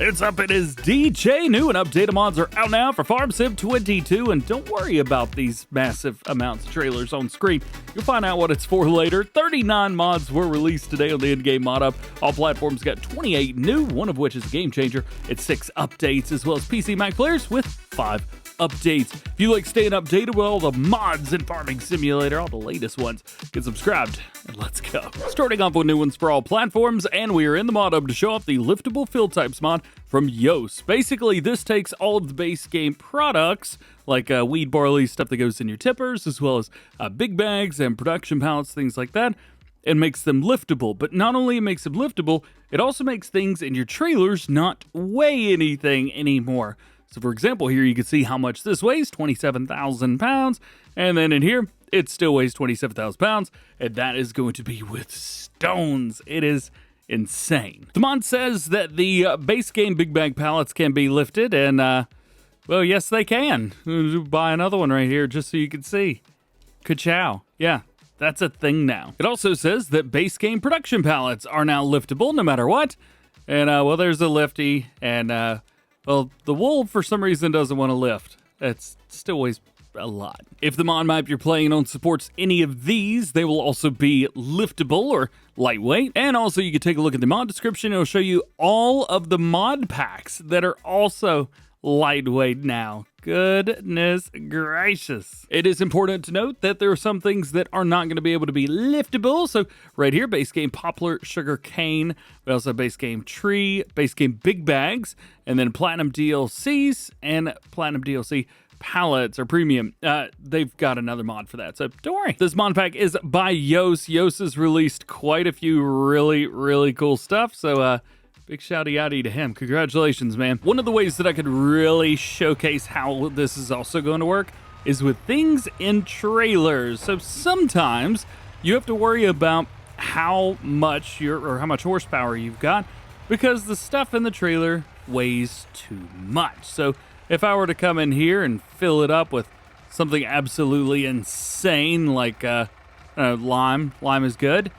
It's up, it is DJ. New and updated mods are out now for FS22, and don't worry about these massive amounts of trailers on screen. You'll find out what it's for later. 39 mods were released today on the in-game mod up. All platforms got 28 new, one of which is a game changer. It's 6 updates, as well as PC Mac players with 5 updates. If you like staying updated with all the mods in Farming Simulator, all the latest ones, get subscribed and let's go. Starting off with new ones for all platforms, and we are in the mod hub to show off the Liftable FillTypes mod from Yoast. Basically, this takes all of the base game products, like weed barley, stuff that goes in your tippers, as well as big bags and production pallets, things like that, and makes them liftable. But not only it makes them liftable, it also makes things in your trailers not weigh anything anymore. So for example, here you can see how much this weighs, 27,000 pounds. And then in here, it still weighs 27,000 pounds. And that is going to be with stones. It is insane. The mod says that the base game big bag pallets can be lifted. And, well, yes, they can. Buy another one right here just so you can see. Ka-chow. Yeah, that's a thing now. It also says that base game production pallets are now liftable no matter what. And, well, there's a lifty and, well, the wool, for some reason, doesn't want to lift. It still weighs a lot. If the mod map you're playing on supports any of these, they will also be liftable or lightweight. And also, you can take a look at the mod description. It'll show you all of the mod packs that are also lightweight now. Goodness gracious. It is important to note that there are some things that are not going to be able to be liftable. So right here, base game poplar, sugar cane. We also have base game tree, base game big bags, and then platinum DLCs and platinum DLC pallets or premium. They've got another mod for that, so don't worry. This mod pack is by Yoast. Yoast has released quite a few really cool stuff. So big shouty-outy to him. Congratulations, man. One of the ways that I could really showcase how this is also going to work is with things in trailers. So sometimes you have to worry about how much how much horsepower you've got because the stuff in the trailer weighs too much. So if I were to come in here and fill it up with something absolutely insane like lime is good.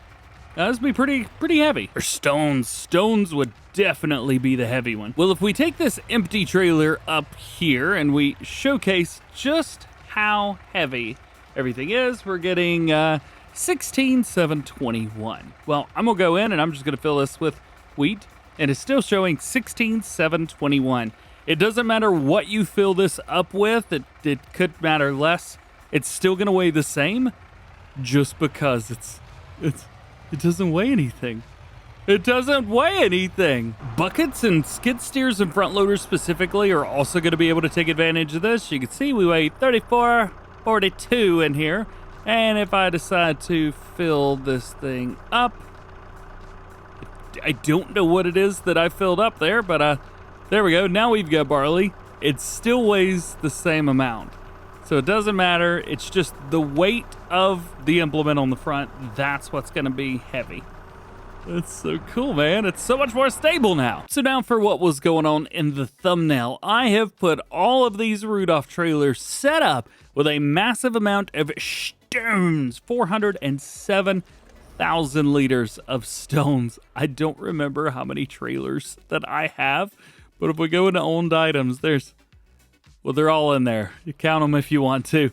This would be pretty heavy. Or stones. Stones would definitely be the heavy one. Well, if we take this empty trailer up here and we showcase just how heavy everything is, we're getting 16,721. Well, I'm gonna go in and I'm just gonna fill this with wheat, and it's still showing 16,721. It doesn't matter what you fill this up with. It could matter less. It's still gonna weigh the same, just because it doesn't weigh anything. It doesn't weigh anything. Buckets and skid steers and front loaders specifically are also going to be able to take advantage of this. You can see we weigh 3442 in here. And if I decide to fill this thing up, I don't know what it is that I filled up there, but there we go. Now we've got barley. It still weighs the same amount. So it doesn't matter. It's just the weight of the implement on the front. That's what's going to be heavy. That's so cool, man. It's so much more stable now. So now for what was going on in the thumbnail. I have put all of these Rudolph trailers set up with a massive amount of stones. 407,000 liters of stones. I don't remember how many trailers that I have. But if we go into owned items, well, they're all in there. You count them if you want to.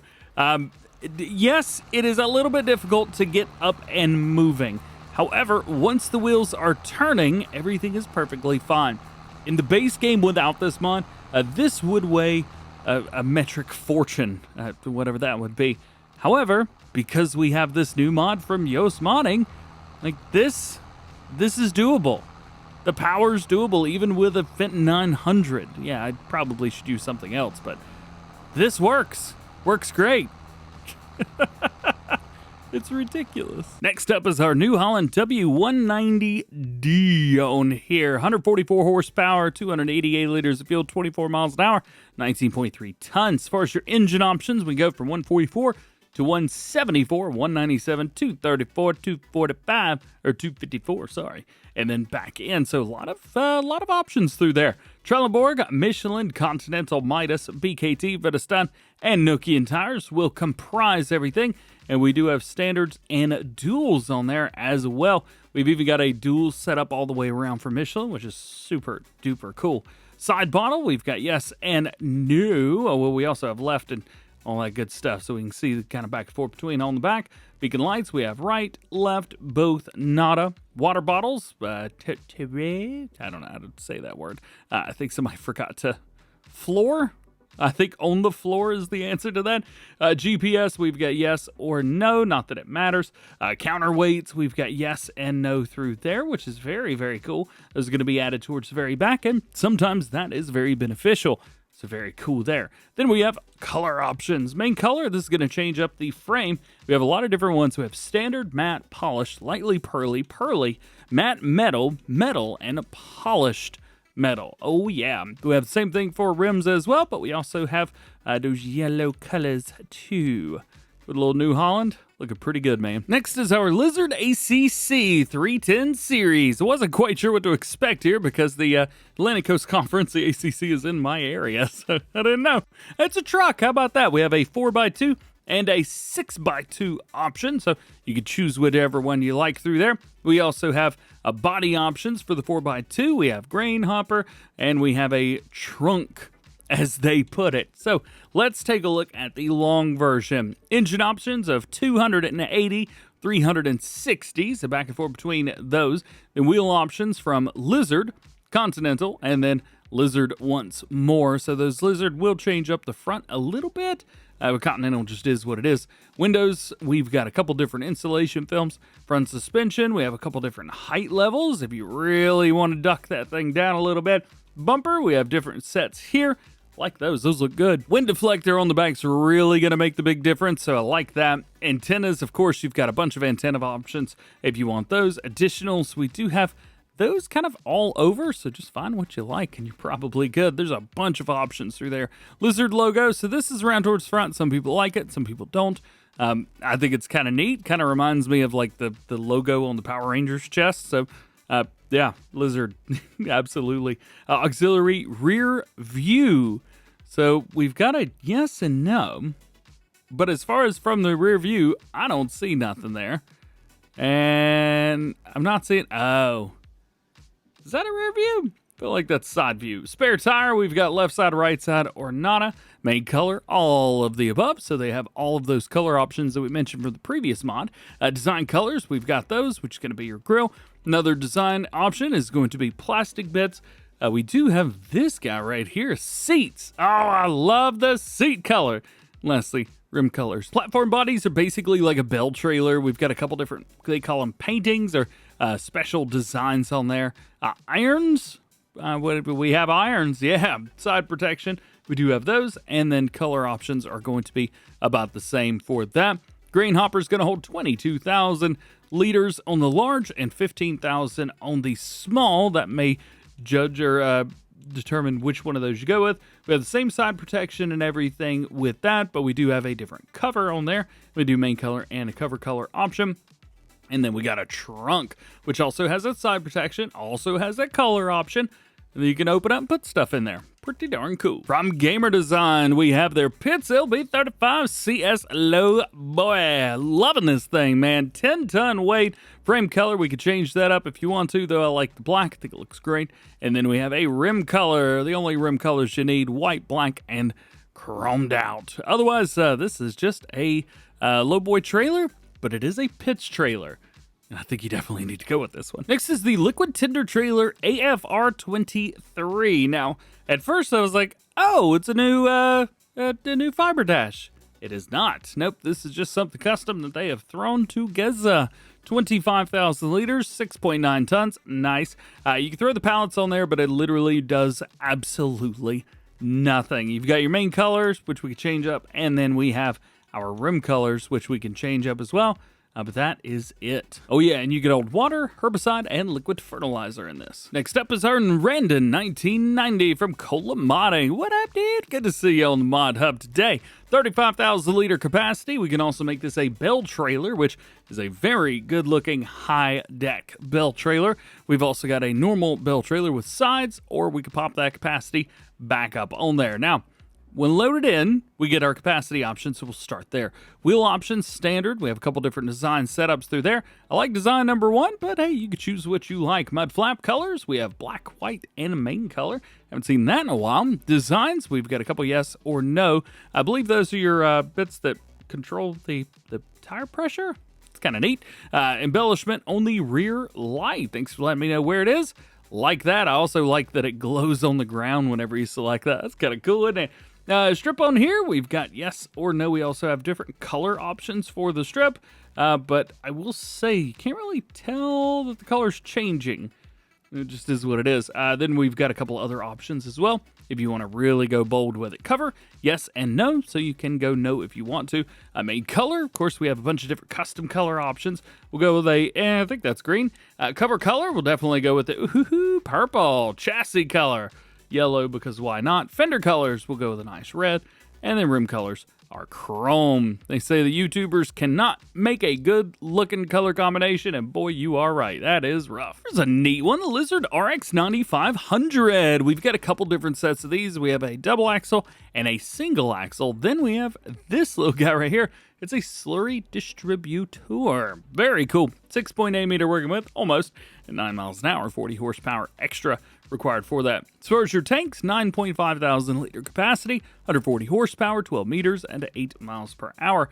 Yes, it is a little bit difficult to get up and moving. However, once the wheels are turning, everything is perfectly fine. In the base game without this mod, this would weigh a metric fortune, whatever that would be. However, because we have this new mod from Yoast Modding, like this is doable. The power's doable even with a Fenton 900. Yeah, I probably should use something else, but this works. Works great. It's ridiculous. Next up is our new Holland W190D on here. 144 horsepower, 288 liters of fuel, 24 miles an hour, 19.3 tons. As far as your engine options, we go from 144 to 174, 197, 234, 245, or 254, sorry. And then back in, so a lot of options through there. Trelleborg, Michelin, Continental, Midas, BKT, Verandas, and Nokian tires will comprise everything. And we do have standards and duals on there as well. We've even got a dual setup all the way around for Michelin, which is super duper cool. Side bottle, we've got yes and no. Oh, well, we also have left and all that good stuff, so we can see the kind of back and forth between on the back. Beacon lights, we have right, left, both nada. Water bottles, I don't know how to say that word. I think somebody forgot to floor. I think on the floor is the answer to that. GPS, we've got yes or no, not that it matters. Counterweights, we've got yes and no through there, which is very, very cool. Those are going to be added towards the very back end. Sometimes that is very beneficial. So very cool there. Then we have color options. Main color, this is going to change up the frame. We have a lot of different ones. We have standard, matte, polished, lightly pearly, matte metal, and polished metal. Oh yeah. We have the same thing for rims as well, but we also have those yellow colors too. With a little New Holland. Looking pretty good, man. Next is our Lizard ACC 310 series. I wasn't quite sure what to expect here because the Atlantic Coast Conference, the ACC, is in my area, so I didn't know. It's a truck. How about that? We have a 4x2 and a 6x2 option, so you can choose whatever one you like through there. We also have body options for the 4x2. We have grain hopper, and we have a trunk, as they put it. So let's take a look at the long version. Engine options of 280, 360, so back and forth between those. And wheel options from Lizard, Continental, and then Lizard once more. So those Lizard will change up the front a little bit. Continental just is what it is. Windows, we've got a couple different insulation films. Front suspension, we have a couple different height levels if you really want to duck that thing down a little bit. Bumper, we have different sets here. Like those look good. Wind deflector on the back's really going to make the big difference, so I like that. Antennas, of course, you've got a bunch of antenna options if you want those. Additionals, we do have those kind of all over, so just find what you like and you're probably good. There's a bunch of options through there. Lizard logo, so this is around towards front. Some people like it, some people don't. I think it's kind of neat. Kind of reminds me of like the logo on the Power Rangers chest, so yeah, Lizard, absolutely. Auxiliary rear view. So we've got a yes and no, but as far as from the rear view, I don't see nothing there. And I'm not seeing, oh, is that a rear view? I feel like that's side view. Spare tire, we've got left side, right side, or nada. Main color, all of the above. So they have all of those color options that we mentioned from the previous mod. Design colors, we've got those, which is going to be your grille. Another design option is going to be plastic bits. We do have this guy right here, seats. Oh, I love the seat color. Lastly, rim colors. Platform bodies are basically like a bell trailer. We've got a couple different, they call them paintings or special designs on there. Irons, we have irons, yeah. Side protection, we do have those. And then color options are going to be about the same for that. Grain hopper is going to hold 22,000 liters on the large and 15,000 on the small. That may judge or determine which one of those you go with. We have the same side protection and everything with that, but we do have a different cover on there. We do main color and a cover color option. And then we got a trunk, which also has a side protection, also has a color option. And then you can open up and put stuff in there. Pretty darn cool. From Gamer Design, we have their Pitts LB35 CS Lowboy. Loving this thing, man. 10-ton weight. Frame color, we could change that up if you want to, though I like the black. I think it looks great. And then we have a rim color. The only rim colors you need, white, black, and chromed out. Otherwise, this is just a Lowboy trailer, but it is a Pitts trailer. I think you definitely need to go with this one. Next is the Liquid Tinder Trailer AFR23. Now, at first I was like, oh, it's a new fiber dash. It is not. Nope, this is just something custom that they have thrown together. 25,000 liters, 6.9 tons. Nice. You can throw the pallets on there, but it literally does absolutely nothing. You've got your main colors, which we can change up, and then we have our rim colors, which we can change up as well. But that is it. Oh yeah, and you get old water, herbicide, and liquid fertilizer in this. Next up is our Randon 1990 from Modding. What up, dude? Good to see you on the Mod Hub today. 35,000 liter capacity. We can also make this a bell trailer, which is a very good looking high deck bell trailer. We've also got a normal bell trailer with sides, or we could pop that capacity back up on there. Now, When loaded in, we get our capacity options, so we'll start there. Wheel options, standard. We have a couple different design setups through there. I like design number 1, but hey, you can choose what you like. Mud flap colors, we have black, white, and main color. Haven't seen that in a while. Designs, we've got a couple yes or no. I believe those are your bits that control the tire pressure. It's kind of neat. Embellishment on the rear light. Thanks for letting me know where it is. Like that. I also like that it glows on the ground whenever you select that. That's kind of cool, isn't it? Strip on here, we've got yes or no. We also have different color options for the strip, but I will say you can't really tell that the color's changing. It just is what it is. Then we've got a couple other options as well if you want to really go bold with it. Cover, yes and no, so you can go no if you want to. Main color, of course, we have a bunch of different custom color options. We'll go with I think that's green. Cover color, we'll definitely go with the purple. Chassis color, yellow, because why not? Fender colors, we'll go with a nice red. And then rim colors are chrome. They say the YouTubers cannot make a good looking color combination, and boy, you are right. That is rough. There's a neat one, the Lizard RX 9500. We've got a couple different sets of these. We have a double axle and a single axle. Then we have this little guy right here. It's a slurry distributor. Very cool. 6.8 meter working width, almost, at 9 miles an hour, 40 horsepower extra required for that. As far as your tanks, 9.5 thousand liter capacity, 140 horsepower, 12 meters, and 8 miles per hour.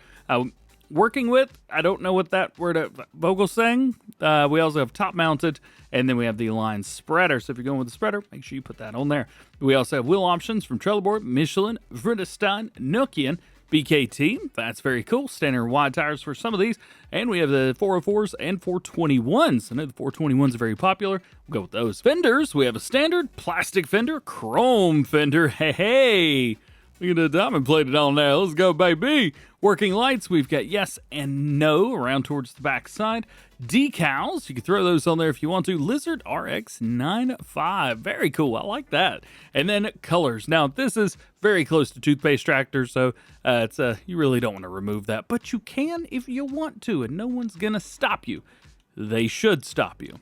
Working with, I don't know what that word Vogel's saying. We also have top mounted, and then we have the line spreader. So if you're going with the spreader, make sure you put that on there. We also have wheel options from Trelleborg, Michelin, Vredestein, Nokian, BKT. That's very cool. Standard wide tires for some of these. And we have the 404s and 421s. I know the 421s are very popular. We'll go with those. Fenders, we have a standard plastic fender, chrome fender. Hey. Look at the diamond plated on there. Let's go, baby. Working lights, we've got yes and no around towards the back side. Decals, you can throw those on there if you want to. Lizard RX 95. Very cool. I like that. And then colors. Now, this is very close to toothpaste tractor, so you really don't want to remove that. But you can if you want to, and no one's going to stop you. They should stop you,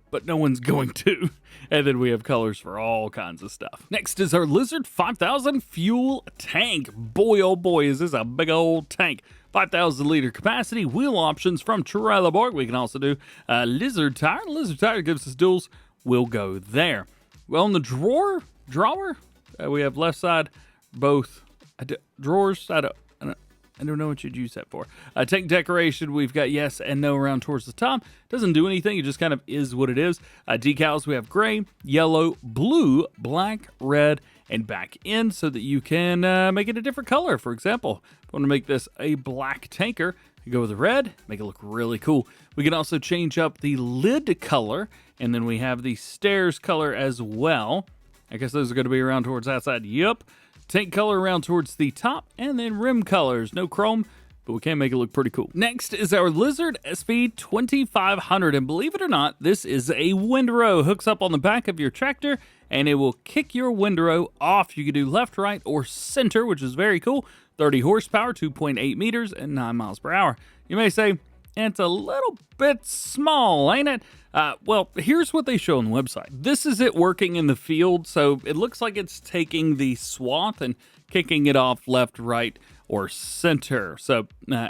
but no one's going to. And then we have colors for all kinds of stuff. Next is our Lizard 5000 fuel tank. Boy, oh boy, is this a big old tank. 5,000 liter capacity, wheel options from Trelleborg. We can also do a Lizard tire. Lizard tire gives us duals. We'll go there. Well, on the drawer, we have left side, both drawers. I don't know what you'd use that for. Tank decoration, we've got yes and no around towards the top. Doesn't do anything. It just kind of is what it is. Decals, we have gray, yellow, blue, black, red, and back in so that you can make it a different color. For example, if I want to make this a black tanker, you go with the red, make it look really cool. We can also change up the lid color, and then we have the stairs color as well. I guess those are going to be around towards that side. Yep. Tank color around towards the top, and then rim colors. No chrome, but we can make it look pretty cool. Next is our Lizard SV2500, and believe it or not, this is a windrow. Hooks up on the back of your tractor, and it will kick your windrow off. You can do left, right, or center, which is very cool. 30 horsepower, 2.8 meters, and 9 miles per hour. You may say, it's a little bit small, ain't it? Well, here's what they show on the website. This is it working in the field, so it looks like it's taking the swath and kicking it off left, right, or center. So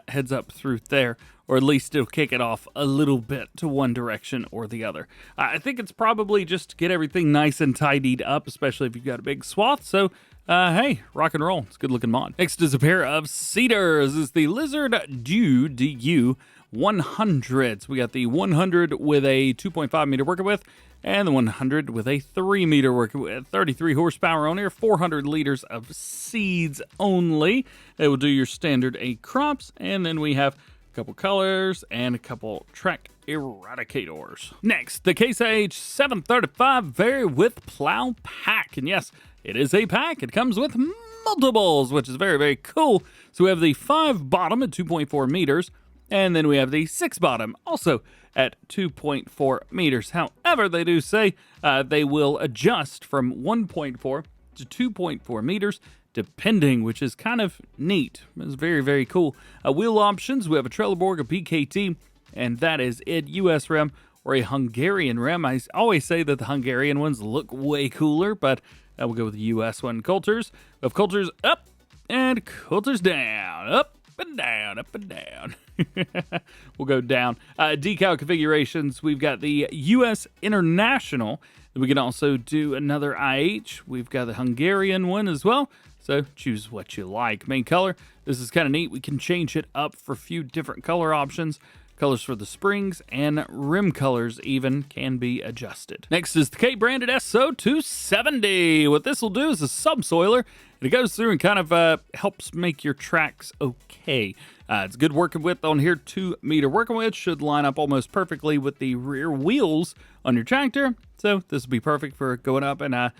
heads up through there, or at least it'll kick it off a little bit to one direction or the other. I think it's probably just to get everything nice and tidied up, especially if you've got a big swath. So hey, rock and roll. It's a good looking mod. Next is a pair of seeders. This is the Lizard DU 100s. We got the 100 with a 2.5 meter working width and the 100 with a 3 meter working width. 33 horsepower on here, 400 liters of seeds only. It will do your standard 8 crops, and then we have a couple colors and a couple track eradicators. Next, the Case IH 735 Vari-Width Plow Pack. And yes, it is a pack. It comes with multiples, which is very, very cool. So we have the 5 bottom at 2.4 meters, and then we have the 6 bottom, also at 2.4 meters. However, they do say they will adjust from 1.4 to 2.4 meters, depending, which is kind of neat. It's very, very cool. Wheel options, we have a Trelleborg, a BKT, and that is it. US rim or a Hungarian rim. I always say that the Hungarian ones look way cooler, but We'll go with the US one. Coulters. We have coulters up and coulters down. Up and down, up and down. We'll go down. Decal configurations. We've got the US International. We can also do another IH. We've got the Hungarian one as well. So choose what you like. Main color. This is kind of neat. We can change it up for a few different color options. Colors for the springs and rim colors even can be adjusted. Next is the K-branded SO270. What this will do is a subsoiler, and it goes through and kind of helps make your tracks okay. It's good working width on here, 2 meter working width. Should line up almost perfectly with the rear wheels on your tractor. So this will be perfect for going up and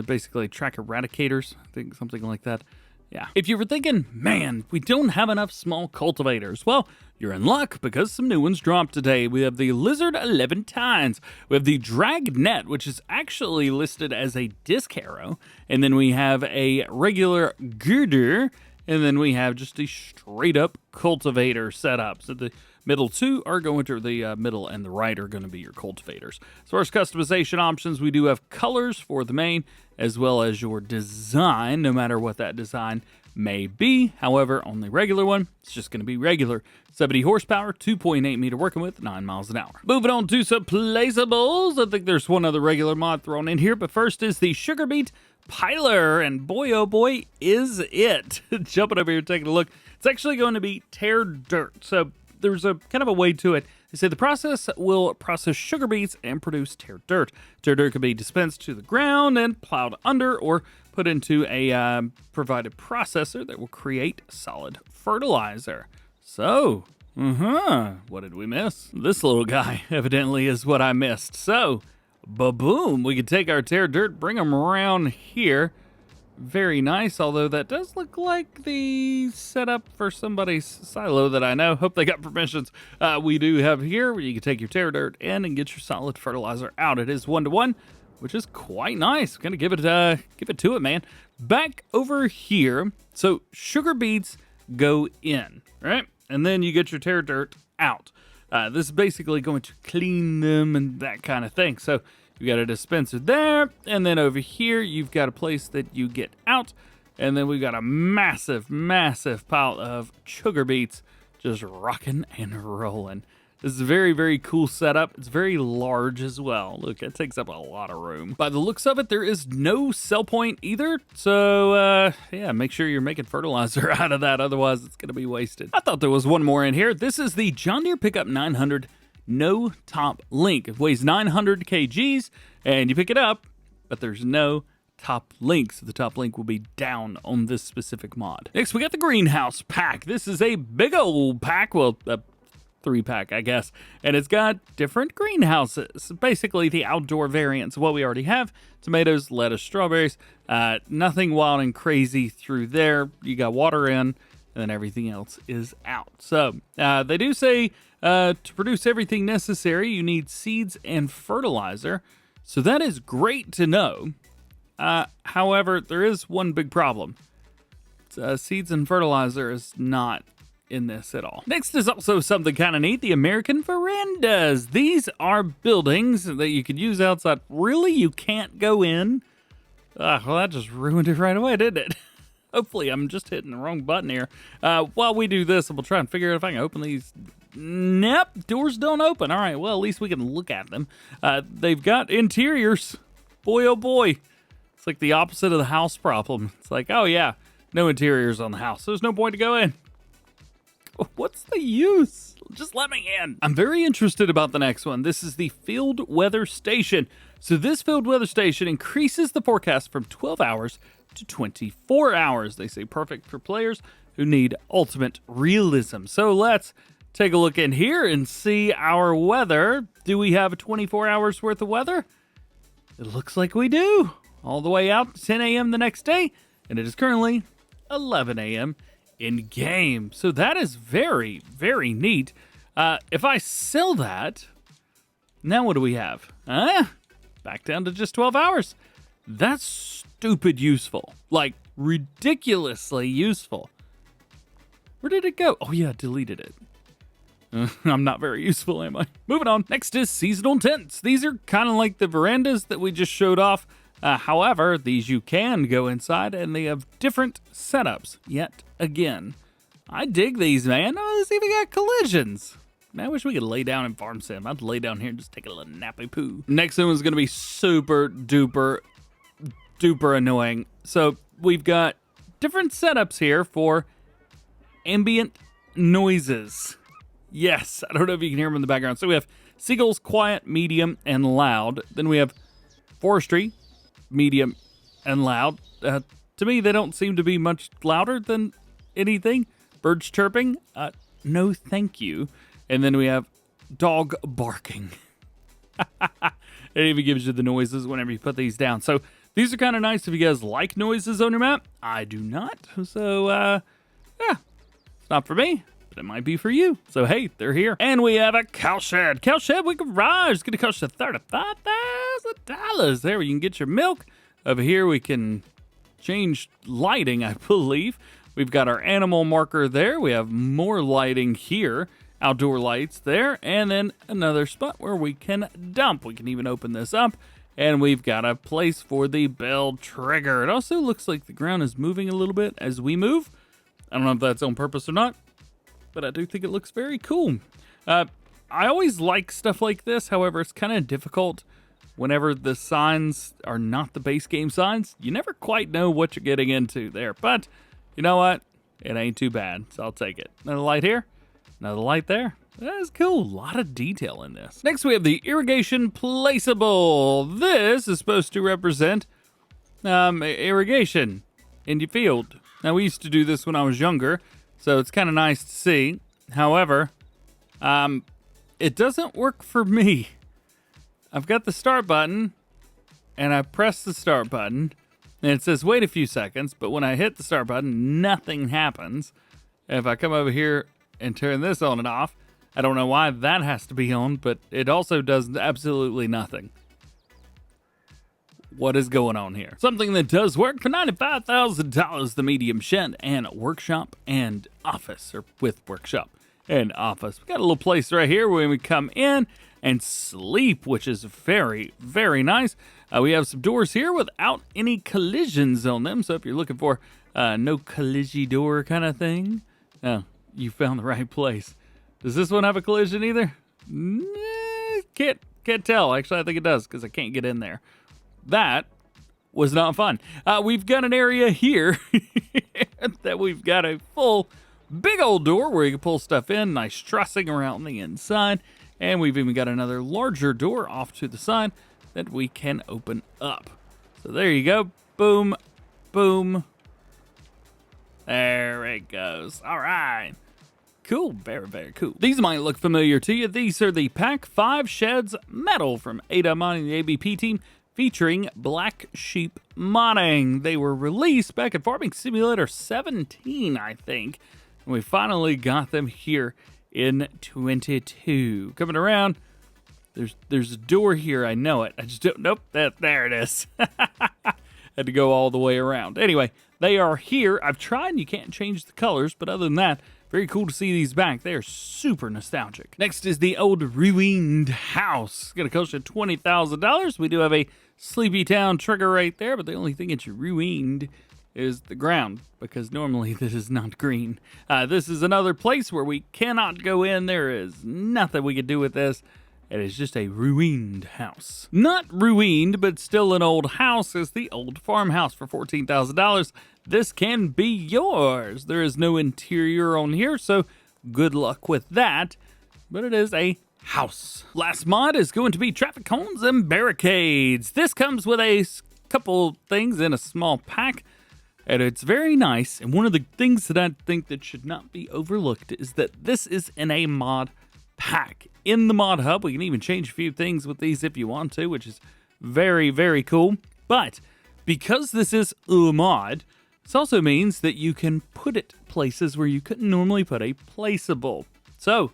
basically track eradicators, I think something like that. Yeah. If you were thinking, man, we don't have enough small cultivators, well, you're in luck because some new ones dropped today. We have the Lizard 11 tines. We have the Dragnet, which is actually listed as a disc harrow. And then we have a regular girder. And then we have just a straight up cultivator setup. So the middle two are going to, the middle and the right are going to be your cultivators. As far as customization options, we do have colors for the main, as well as your design, no matter what that design may be. However, on the regular one, it's just going to be regular. 70 horsepower, 2.8 meter working width, 9 miles an hour. Moving on to some placeables. I think there's one other regular mod thrown in here, but first is the Sugar Beet Piler, and boy, oh boy, is it. Jumping over here, taking a look. It's actually going to be tear dirt. So there's a kind of a way to it. They say the process will process sugar beets and produce tear dirt. Tear dirt can be dispensed to the ground and plowed under or put into a provided processor that will create solid fertilizer. So, what did we miss? This little guy evidently is what I missed. So, ba-boom, we can take our tear dirt, bring them around here. Very nice, although that does look like the setup for somebody's silo that I know. Hope they got permissions. We do have here where you can take your tear dirt in and get your solid fertilizer out. It is 1-to-1, which is quite nice. Gonna give it to it, man. Back over here, so sugar beets go in, right? And then you get your tear dirt out. This is basically going to clean them and that kind of thing. So you got a dispenser there, and then over here you've got a place that you get out, and then we've got a massive, massive pile of sugar beets just rocking and rolling. This is a very, very cool setup. It's very large as well. Look, it takes up a lot of room. By the looks of it, there is no sell point either. So, yeah, make sure you're making fertilizer out of that. Otherwise, it's going to be wasted. I thought there was one more in here. This is the John Deere Pickup 900 No Top Link. It weighs 900 kgs, and you pick it up, but there's no top link. So the top link will be down on this specific mod. Next, we got the Greenhouse Pack. This is a big old pack. Well, 3-pack, I guess. And it's got different greenhouses. Basically, the outdoor variants of what we already have. Tomatoes, lettuce, strawberries. Nothing wild and crazy through there. You got water in, and then everything else is out. So, they do say to produce everything necessary, you need seeds and fertilizer. So that is great to know. However, there is one big problem. Seeds and fertilizer is not in this at all. Next is also something kind of neat, the American Verandas. These are buildings that you could use outside. Really, you can't go in? Well, that just ruined it right away, didn't it? Hopefully, I'm just hitting the wrong button here. While we do this, we'll try and figure out if I can open these. Nope, doors don't open. All right, well, at least we can look at them. They've got interiors. Boy, oh boy. It's like the opposite of the house problem. It's like, oh yeah, no interiors on the house. There's no point to go in. What's the use? Just let me in. I'm very interested about the next one. This is the Field Weather Station. So this Field Weather Station increases the forecast from 12 hours to 24 hours. They say perfect for players who need ultimate realism. So let's take a look in here and see our weather. Do we have 24 hours worth of weather? It looks like we do. All the way out to 10 a.m. the next day. And it is currently 11 a.m. in game. So that is very, very neat. If I sell that, now what do we have? Back down to just 12 hours. That's stupid useful. Like, ridiculously useful. Where did it go? Oh yeah, deleted it. I'm not very useful, am I? Moving on. Next is seasonal tents. These are kind of like the verandas that we just showed off. However, these you can go inside, and they have different setups yet again. I dig these, man. Oh, this even got collisions. Man, I wish we could lay down in Farm Sim. I'd lay down here and just take a little nappy poo. Next one is going to be super duper annoying. So we've got different setups here for ambient noises. Yes, I don't know if you can hear them in the background. So we have seagulls, quiet, medium, and loud. Then we have forestry, medium, and loud. To me, they don't seem to be much louder than anything. Birds chirping, no thank you. And then we have dog barking. It even gives you the noises whenever you put these down. So these are kind of nice if you guys like noises on your map. I do not. So, yeah, it's not for me, but it might be for you. So, hey, they're here. And we have a cowshed. Cowshed with garage. It's going to cost you $35,000. There, you can get your milk. Over here, we can change lighting, I believe. We've got our animal marker there. We have more lighting here. Outdoor lights there. And then another spot where we can dump. We can even open this up. And we've got a place for the bell trigger. It also looks like the ground is moving a little bit as we move. I don't know if that's on purpose or not, but I do think it looks very cool. I always like stuff like this. However, it's kind of difficult whenever the signs are not the base game signs. You never quite know what you're getting into there. But you know what? It ain't too bad, so I'll take it. Another light here. Another light there. That's cool. A lot of detail in this. Next, we have the Irrigation Placeable. This is supposed to represent irrigation in your field. Now, we used to do this when I was younger, so it's kind of nice to see. However, it doesn't work for me. I've got the start button, and I press the start button, and it says wait a few seconds, but when I hit the start button, nothing happens. And if I come over here and turn this on and off, I don't know why that has to be on, but it also does absolutely nothing. What is going on here? Something that does work for $95,000, the medium shed and workshop and office, or with workshop and office. We got a little place right here where we come in and sleep, which is very, very nice. We have some doors here without any collisions on them. So if you're looking for no collision door kind of thing, you found the right place. Does this one have a collision either? Can't tell. Actually, I think it does because I can't get in there. That was not fun. We've got an area here that we've got a full big old door where you can pull stuff in. Nice trussing around the inside. And we've even got another larger door off to the side that we can open up. So there you go. Boom, boom. There it goes. All right. Cool. Very, very cool. These might look familiar to you. These are the Pack 5 Sheds Metal from Addon and the ABP team, featuring Black Sheep modding. They were released back in Farming Simulator 17, I think. And we finally got them here in 22. Coming around, there's a door here. I know it. I just don't. Nope. There it is. Had to go all the way around. Anyway, they are here. I've tried and you can't change the colors, but other than that, very cool to see these back. They are super nostalgic. Next is the old ruined house. It's going to cost you $20,000. We do have a Sleepy Town trigger right there, but the only thing that's ruined is the ground, because normally this is not green. This is another place where we cannot go in. There is nothing we can do with this. It is just a ruined house. Not ruined, but still an old house, is the old farmhouse for $14,000. This can be yours. There is no interior on here, so good luck with that. But it is a house. Last mod is going to be traffic cones and barricades. This comes with a couple things in a small pack, and it's very nice. And one of the things that I think that should not be overlooked is that this is in a mod pack. In the mod hub, we can even change a few things with these if you want to, which is very, very cool. But because this is a mod, this also means that you can put it places where you couldn't normally put a placeable. So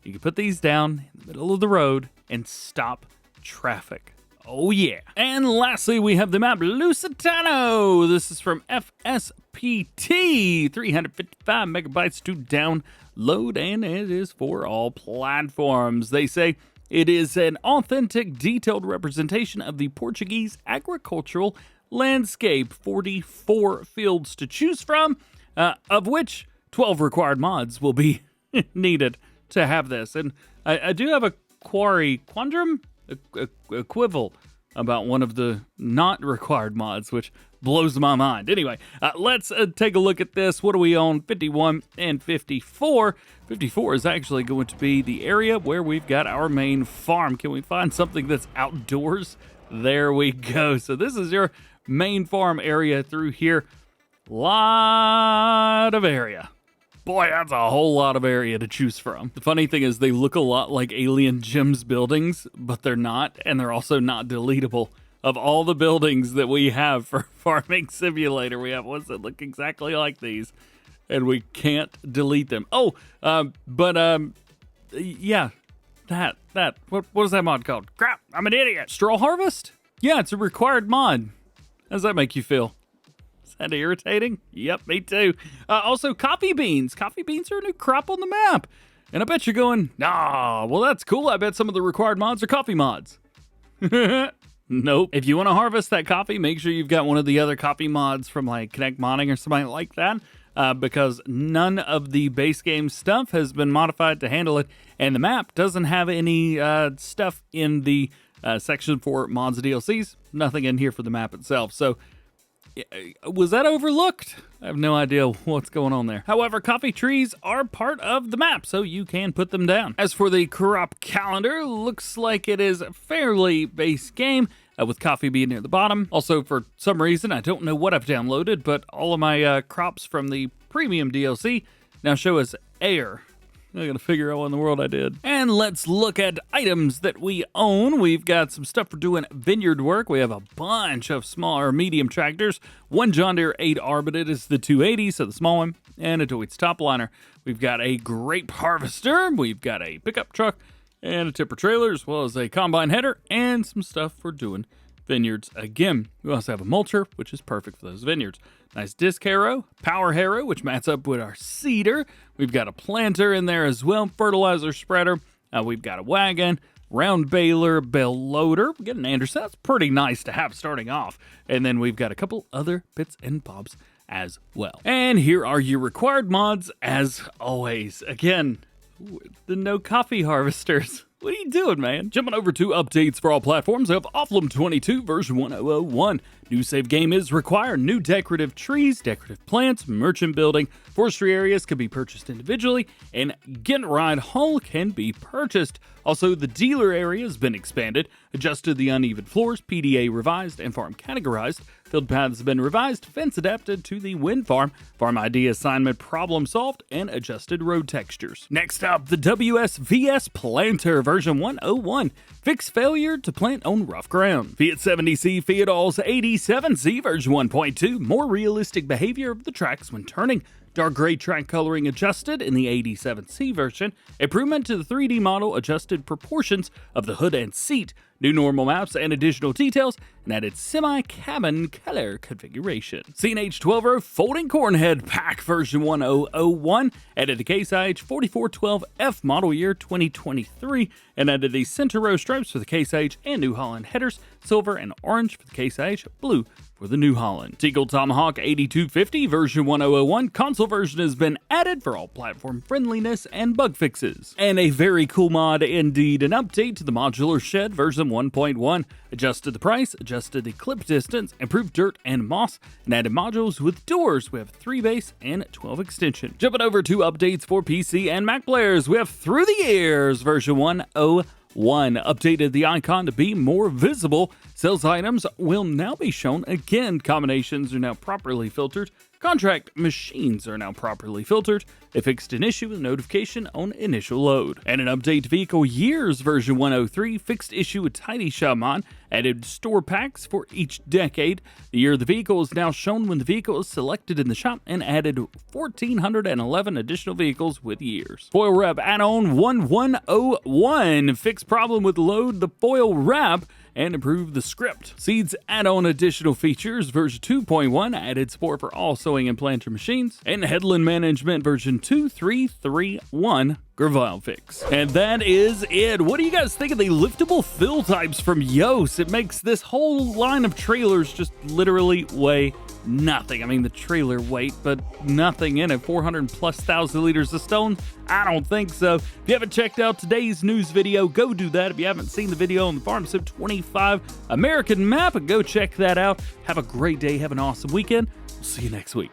you can put these down in the middle of the road and stop traffic. Oh yeah. And lastly, we have the map Lusitano. This is from FSPT, 355 megabytes to download, and it is for all platforms. They say It is an authentic, detailed representation of the Portuguese agricultural landscape. 44 fields to choose from, of which 12 required mods will be needed to have this. And I do have a quandrum, equivalent about one of the not required mods, which blows my mind. Anyway, let's take a look at this. What do we own? 51 and 54. 54 is actually going to be the area where we've got our main farm. Can we find something that's outdoors? There we go. So this is your main farm area through here. Lot of area. Boy, that's a whole lot of area to choose from. The funny thing is they look a lot like Alien Gyms buildings, but they're not, and they're also not deletable. Of all the buildings that we have for Farming Simulator, we have ones that look exactly like these, and we can't delete them. Oh, yeah, that. What is that mod called? Crap, I'm an idiot. Straw Harvest? Yeah, it's a required mod. How does that make you feel? Is that irritating? Yep, me too. Also, coffee beans. Coffee beans are a new crop on the map. And I bet you're going, nah, well, that's cool. I bet some of the required mods are coffee mods. Nope. If you want to harvest that coffee, make sure you've got one of the other coffee mods from like Connect Modding or something like that, because none of the base game stuff has been modified to handle it, and the map doesn't have any stuff in the section for mods and DLCs. Nothing in here for the map itself. So was that overlooked? I have no idea what's going on there. However, coffee trees are part of the map, so you can put them down. As for the crop calendar, looks like it is fairly base game, with coffee being near the bottom. Also, for some reason, I don't know what I've downloaded, but all of my crops from the premium DLC now show as air. I gotta figure out what in the world I did. And let's look at items that we own. We've got some stuff for doing vineyard work. We have a bunch of small or medium tractors. One John Deere 8R, but it is the 280, so the small one, and a Deutz Topliner. We've got a grape harvester. We've got a pickup truck and a tipper trailer, as well as a combine header and some stuff for doing vineyards again. We also have a mulcher, which is perfect for those vineyards. Nice disc harrow, power harrow, which matches up with our seeder. We've got a planter in there as well, fertilizer spreader. We've got a wagon, round baler, bale loader. We get an Anderson. That's pretty nice to have starting off. And then we've got a couple other bits and bobs as well. And here are your required mods as always. Again, the no coffee harvesters. What are you doing, man? Jumping over to updates for all platforms of Offlum 22 version 1001. New save game is required. New decorative trees, decorative plants, merchant building, forestry areas can be purchased individually, and Get Ride Hull can be purchased. Also, the dealer area has been expanded, adjusted the uneven floors, PDA revised, and farm categorized. Field paths have been revised, fence adapted to the wind farm, farm ID assignment problem solved, and adjusted road textures. Next up, the WSVS Planter version 101. Fix failure to plant on rough ground. Fiat 70C, Fiatalls 87C version 1.2. More realistic behavior of the tracks when turning. Dark gray track coloring adjusted in the 87C version. Improvement to the 3D model, adjusted proportions of the hood and seat. New normal maps and additional details, and added semi-cabin color configuration. CNH 12-row folding corn head pack version 1001. Added the Case IH 4412F model year 2023, and added the center row stripes for the Case IH and New Holland headers, silver and orange for the Case IH, blue for the New Holland. Teagle Tomahawk 8250 version 1001 console version has been added for all platform friendliness and bug fixes. And a very cool mod indeed, an update to the Modular Shed version 1.1. Adjusted the price, adjusted the clip distance, improved dirt and moss, and added modules with doors. We have 3 base and 12 extension. Jumping over to updates for PC and Mac players, we have Through the Years version 101. Updated the icon to be more visible. Sales items will now be shown again. Combinations are now properly filtered. Contract machines are now properly filtered. They fixed an issue with notification on initial load. And an update to Vehicle Years version 103, fixed issue with Tidy Shaman, added store packs for each decade. The year of the vehicle is now shown when the vehicle is selected in the shop, and added 1,411 additional vehicles with years. Foil wrap add-on 1101, fixed problem with load the foil wrap and improve the script. Seeds add-on additional features version 2.1, added support for all sowing and planter machines. And Headland Management version 2331, Gravile fix. And that is it. What do you guys think of the liftable FillTypes from Yoast? It makes this whole line of trailers just literally weigh nothing. I mean, the trailer weight, but nothing in it. 400+ liters of stone? I don't think so. If you haven't checked out today's news video, go do that. If you haven't seen the video on the FarmSim 25 American map, go check that out. Have a great day. Have an awesome weekend. We'll see you next week.